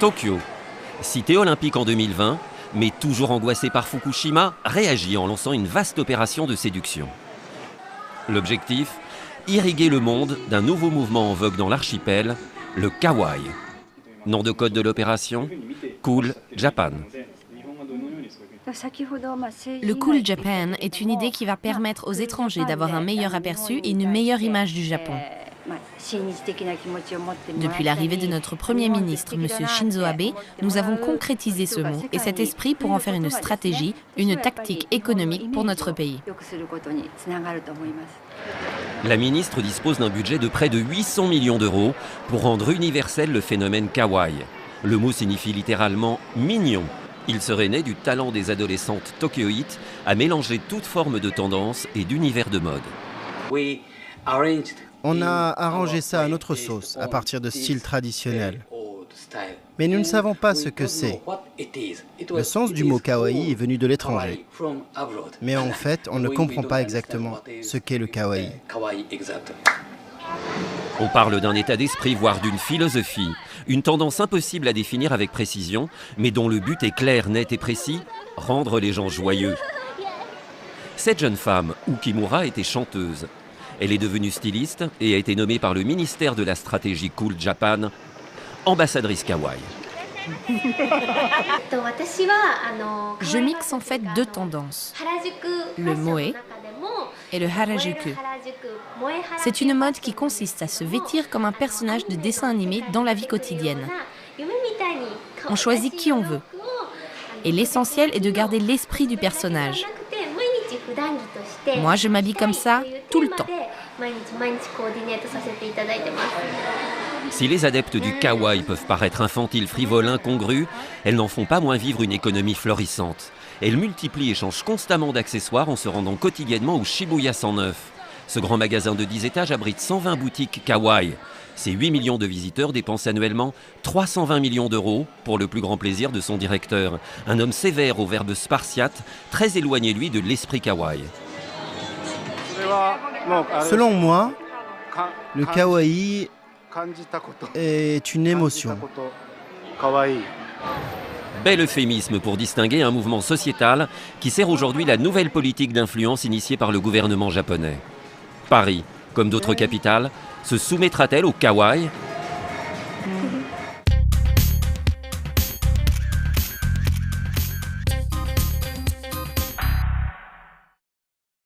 Tokyo, cité olympique en 2020, mais toujours angoissée par Fukushima, réagit en lançant une vaste opération de séduction. L'objectif, irriguer le monde d'un nouveau mouvement en vogue dans l'archipel, le kawaii. Nom de code de l'opération, Cool Japan. Le Cool Japan est une idée qui va permettre aux étrangers d'avoir un meilleur aperçu et une meilleure image du Japon. Depuis l'arrivée de notre Premier ministre, M. Shinzo Abe, nous avons concrétisé ce mot et cet esprit pour en faire une stratégie, une tactique économique pour notre pays. La ministre dispose d'un budget de près de 800 millions d'euros pour rendre universel le phénomène kawaii. Le mot signifie littéralement « mignon ». Il serait né du talent des adolescentes tokyoïtes à mélanger toute forme de tendance et d'univers de mode. On a arrangé ça à notre sauce, à partir de styles traditionnels. Mais nous ne savons pas ce que c'est. Le sens du mot kawaii est venu de l'étranger. Mais en fait, on ne comprend pas exactement ce qu'est le kawaii. On parle d'un état d'esprit, voire d'une philosophie, une tendance impossible à définir avec précision, mais dont le but est clair, net et précis, rendre les gens joyeux. Cette jeune femme, Ukimura, était chanteuse. Elle est devenue styliste et a été nommée par le ministère de la stratégie Cool Japan, ambassadrice kawaii. Je mixe en fait deux tendances, le moe et le harajuku. C'est une mode qui consiste à se vêtir comme un personnage de dessin animé dans la vie quotidienne. On choisit qui on veut. Et l'essentiel est de garder l'esprit du personnage. Moi, je m'habille comme ça tout le temps. Si les adeptes du kawaii peuvent paraître infantiles, frivoles, incongrus, elles n'en font pas moins vivre une économie florissante. Elles multiplient et changent constamment d'accessoires en se rendant quotidiennement au Shibuya 109. Ce grand magasin de 10 étages abrite 120 boutiques kawaii. Ces 8 millions de visiteurs dépensent annuellement 320 millions d'euros pour le plus grand plaisir de son directeur. Un homme sévère au verbe spartiate, très éloigné lui de l'esprit kawaii. Selon moi, le kawaii est une émotion. Bel euphémisme pour distinguer un mouvement sociétal qui sert aujourd'hui la nouvelle politique d'influence initiée par le gouvernement japonais. Paris, comme d'autres capitales, se soumettra-t-elle au kawaii ?